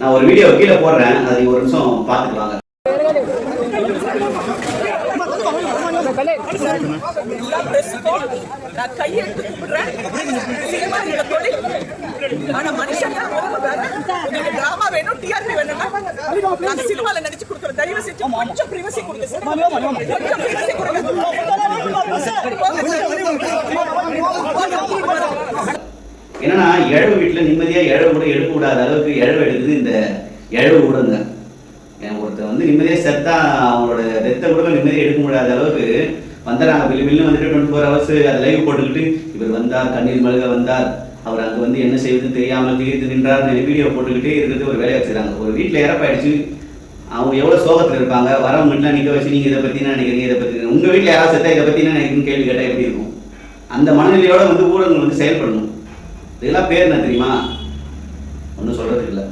நான் ஒரு வீடியோ கீழே போடுறேன், அதை ஒரு நிமிஷம் பார்த்துக்குவாங்க. என்னன்னா இழவு வீட்டுல நிம்மதியா இழவு கூட எடுக்க கூடாத அளவுக்கு இழவு எடுக்குது இந்த இழவு ஊடகங்க. ஒருத்தர் வந்து நிம்மதியா செத்தா அவங்களோட ரத்த கூட நிம்மதியா எடுக்க முடியாத அளவுக்கு வந்துடுறாங்க. வெளியில் வந்துட்டு 24 hours அதை லைவ் போட்டுக்கிட்டு இவர் வந்தார், கண்ணீர் மல்க வந்தார், அவர் அங்கே வந்து என்ன செய்வதுன்னு தெரியாமல் தீர்த்து நின்றார் வீடியோ போட்டுக்கிட்டே இருக்கிறது ஒரு வேலையை வச்சுருக்காங்க. ஒரு வீட்டில் இறப்பாயிடுச்சு, அவங்க எவ்வளோ சோகத்தில் இருப்பாங்க. வரவங்கலாம் நிற்க வச்சு நீங்கள் இதை பற்றி என்ன நினைக்கிறீங்க, இதை பற்றி உங்கள் வீட்டில் யாராவது செத்தா இதை பற்றி என்ன நினைக்கிறீங்கன்னு கேள்வி கேட்டால் எப்படி இருக்கும்? அந்த மனநிலையோடு வந்து ஊடகங்கள் வந்து செயல்படணும். இதெல்லாம் பேர் என்ன தெரியுமா? ஒன்றும் சொல்கிறதுக்கு இல்லை.